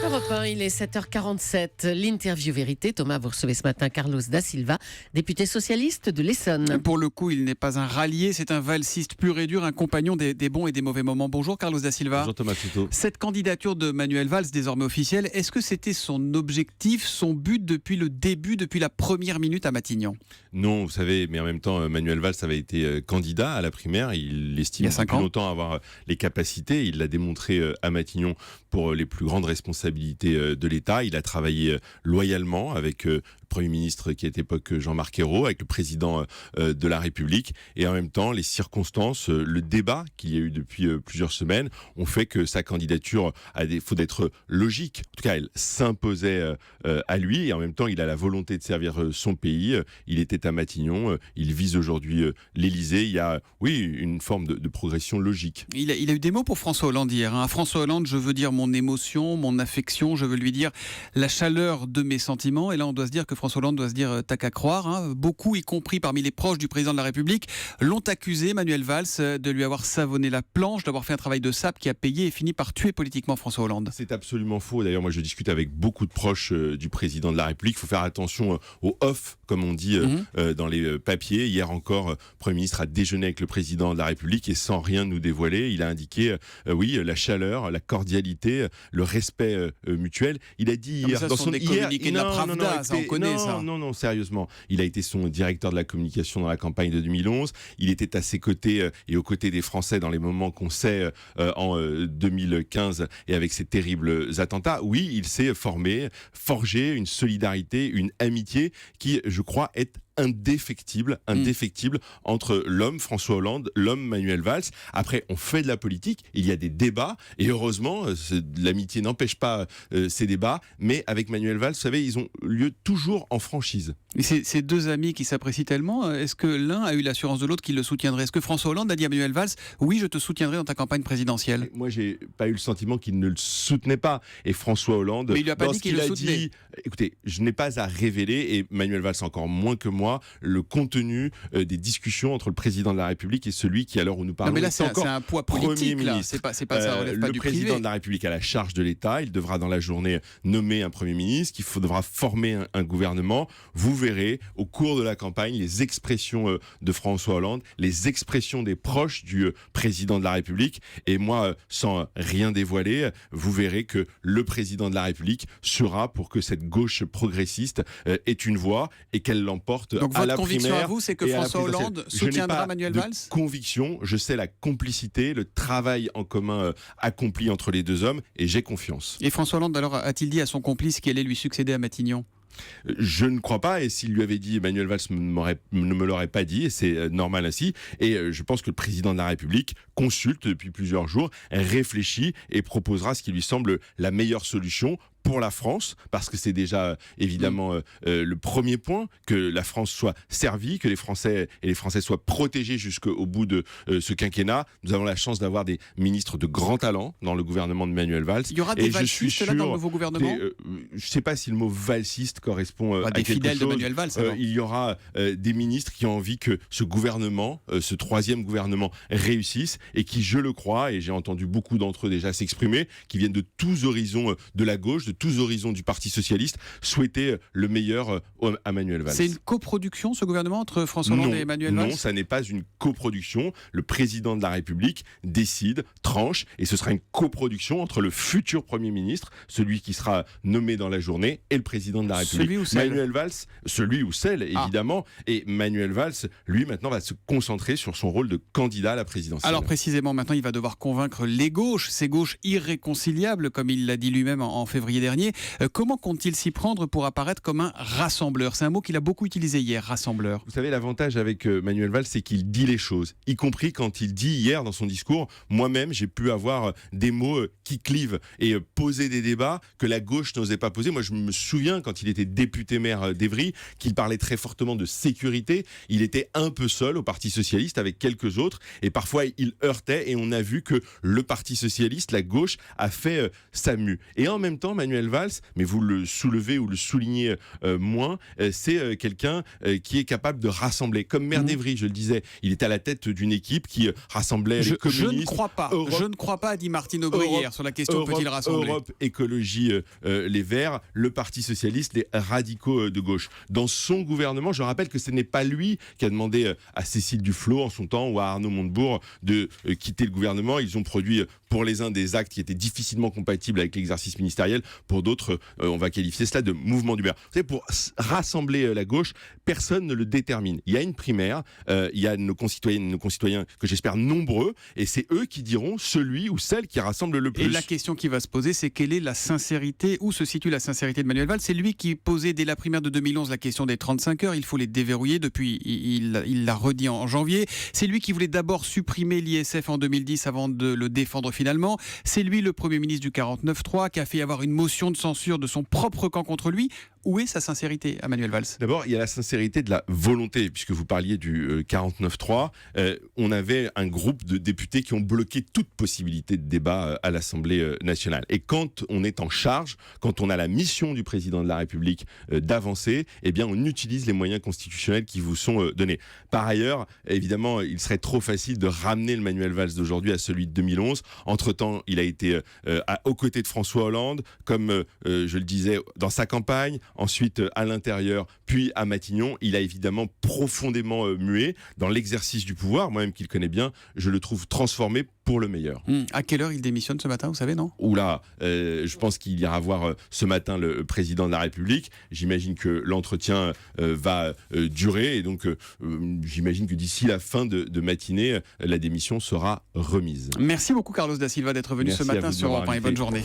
Europe 1, il est 7h47. L'interview vérité. Thomas, vous recevez ce matin Carlos da Silva, député socialiste de l'Essonne. Pour le coup, il n'est pas un rallié, c'est un valsiste pur et dur, un compagnon des bons et des mauvais moments. Bonjour Carlos da Silva. Bonjour Thomas Tuto. Cette candidature de Manuel Valls, désormais officielle, est-ce que c'était son objectif, son but depuis le début, depuis la première minute à Matignon? Non, vous savez, mais en même temps, Manuel Valls avait été candidat à la primaire. Il estime depuis longtemps avoir les capacités. Il l'a démontré à Matignon pour les plus grandes responsabilités de l'État. Il a travaillé loyalement avec le Premier ministre qui est à l'époque Jean-Marc Ayrault, avec le président de la République. Et en même temps, les circonstances, le débat qu'il y a eu depuis plusieurs semaines ont fait que sa candidature, à défaut d'être logique, en tout cas, elle s'imposait à lui. Et en même temps, il a la volonté de servir son pays. Il était à Matignon. Il vise aujourd'hui l'Élysée. Il y a, oui, une forme de progression logique. Il a eu des mots pour François Hollande hier. À François Hollande, je veux dire mon émotion, mon affection. Je veux lui dire la chaleur de mes sentiments. Et là, on doit se dire que François Hollande doit se dire t'as qu'à croire. Beaucoup, y compris parmi les proches du président de la République, l'ont accusé, Manuel Valls, de lui avoir savonné la planche, d'avoir fait un travail de sape qui a payé et fini par tuer politiquement François Hollande. C'est absolument faux. D'ailleurs, moi, je discute avec beaucoup de proches du président de la République. Il faut faire attention au off, comme on dit dans les papiers. Hier encore, le Premier ministre a déjeuné avec le président de la République et sans rien nous dévoiler, il a indiqué, oui, la chaleur, la cordialité, le respect mutuel. Il a dit hier, dans son communiqué de la Pravda, ça on connaît ça. Non, sérieusement. Il a été son directeur de la communication dans la campagne de 2011. Il était à ses côtés et aux côtés des Français dans les moments qu'on sait en 2015 et avec ces terribles attentats. Oui, il s'est forgé une solidarité, une amitié qui, je crois, est indéfectible entre l'homme François Hollande, l'homme Manuel Valls. Après, on fait de la politique, il y a des débats, et heureusement, l'amitié n'empêche pas ces débats, mais avec Manuel Valls, vous savez, ils ont lieu toujours en franchise. Et ces deux amis qui s'apprécient tellement, est-ce que l'un a eu l'assurance de l'autre qu'il le soutiendrait? Est-ce que François Hollande a dit à Manuel Valls, oui, je te soutiendrai dans ta campagne présidentielle? Moi, j'ai pas eu le sentiment qu'il ne le soutenait pas. Et François Hollande, mais il lui a pas dit qu'il le soutenait. Écoutez, je n'ai pas à révéler, et Manuel Valls encore moins que moi, le contenu des discussions entre le président de la République et celui qui, à l'heure où nous parlons, non mais là, c'est un poids politique. Là. C'est pas ça relève pas du privé. Le président de la République a la charge de l'État. Il devra dans la journée nommer un Premier ministre, qu'il faudra former un gouvernement. Vous verrez au cours de la campagne les expressions de François Hollande, les expressions des proches du président de la République. Et moi, sans rien dévoiler, vous verrez que le président de la République sera pour que cette gauche progressiste ait une voix et qu'elle l'emporte à la conviction primaire. À vous, c'est que François Hollande soutiendra Manuel Valls? Conviction, je sais la complicité, le travail en commun accompli entre les deux hommes, et j'ai confiance. Et François Hollande, alors, a-t-il dit à son complice qu'il allait lui succéder à Matignon? Je ne crois pas, et s'il lui avait dit, Manuel Valls ne me l'aurait pas dit, et c'est normal ainsi. Et je pense que le président de la République consulte depuis plusieurs jours, réfléchit et proposera ce qui lui semble la meilleure solution pour la France, parce que c'est déjà évidemment le premier point, que la France soit servie, que les Français et les Français soient protégés jusqu'au bout de ce quinquennat. Nous avons la chance d'avoir des ministres de grand talent dans le gouvernement de Manuel Valls. Il y aura des valsistes là dans le nouveau gouvernement? Je ne sais pas si le mot valsiste correspond à des quelque fidèles chose. De Manuel Valls. Il y aura des ministres qui ont envie que ce gouvernement, ce troisième gouvernement, réussisse, et qui, je le crois, et j'ai entendu beaucoup d'entre eux déjà s'exprimer, qui viennent de tous horizons de la gauche, de tous horizons du Parti socialiste, souhaiter le meilleur à Manuel Valls. C'est une coproduction, ce gouvernement, entre François Hollande et Manuel Valls? Non, ça n'est pas une coproduction. Le président de la République décide, tranche, et ce sera une coproduction entre le futur Premier ministre, celui qui sera nommé dans la journée, et le président de la République. Celui ou celle? Manuel Valls, celui ou celle, évidemment. Et Manuel Valls, lui, maintenant, va se concentrer sur son rôle de candidat à la présidentielle. Alors précisément, maintenant, il va devoir convaincre les gauches, ces gauches irréconciliables, comme il l'a dit lui-même en février dernier. Comment compte-t-il s'y prendre pour apparaître comme un rassembleur? C'est un mot qu'il a beaucoup utilisé hier, rassembleur. Vous savez, l'avantage avec Manuel Valls, c'est qu'il dit les choses, y compris quand il dit hier dans son discours, moi-même j'ai pu avoir des mots qui clivent et poser des débats que la gauche n'osait pas poser. Moi je me souviens quand il était député maire d'Évry, qu'il parlait très fortement de sécurité. Il était un peu seul au Parti socialiste avec quelques autres, et parfois il heurtait, et on a vu que le Parti socialiste, la gauche, a fait sa mue. Et en même temps, Manuel Manuel Valls, mais vous le soulevez ou le soulignez moins, c'est quelqu'un qui est capable de rassembler. Comme maire d'Evry, je le disais, il est à la tête d'une équipe qui rassemblait les communistes. Je ne crois pas, a dit Martine Aubry hier sur la question peut-il rassembler. Europe Écologie Les Verts, le Parti Socialiste, les radicaux de gauche. Dans son gouvernement, je rappelle que ce n'est pas lui qui a demandé à Cécile Duflot en son temps ou à Arnaud Montebourg de quitter le gouvernement. Ils ont produit pour les uns des actes qui étaient difficilement compatibles avec l'exercice ministériel. Pour d'autres, on va qualifier cela de mouvement d'humeur. Vous savez, pour rassembler la gauche, personne ne le détermine. Il y a une primaire, il y a nos concitoyennes et nos concitoyens que j'espère nombreux, et c'est eux qui diront celui ou celle qui rassemble le plus. Et la question qui va se poser, c'est quelle est la sincérité, où se situe la sincérité de Manuel Valls? C'est lui qui posait dès la primaire de 2011 la question des 35 heures, il faut les déverrouiller, depuis il l'a redit en janvier. C'est lui qui voulait d'abord supprimer l'ISF en 2010 avant de le défendre finalement. C'est lui le Premier ministre du 49.3 qui a fait avoir une motion de censure de son propre camp contre lui. Où est sa sincérité à Manuel Valls? D'abord, il y a la sincérité de la volonté, puisque vous parliez du 49.3. On avait un groupe de députés qui ont bloqué toute possibilité de débat à l'Assemblée nationale. Et quand on est en charge, quand on a la mission du président de la République d'avancer, eh bien, on utilise les moyens constitutionnels qui vous sont donnés. Par ailleurs, évidemment, il serait trop facile de ramener le Manuel Valls d'aujourd'hui à celui de 2011. Entre-temps, il a été aux côtés de François Hollande, comme je le disais, dans sa campagne. Ensuite, à l'intérieur, puis à Matignon, il a évidemment profondément mué dans l'exercice du pouvoir. Moi-même qui le connais bien, je le trouve transformé pour le meilleur. À quelle heure il démissionne ce matin, vous savez, non? Oula, je pense qu'il ira voir ce matin le président de la République. J'imagine que l'entretien va durer et donc j'imagine que d'ici la fin de matinée, la démission sera remise. Merci beaucoup Carlos da Silva d'être venu ce matin sur Europe 1 et bonne journée.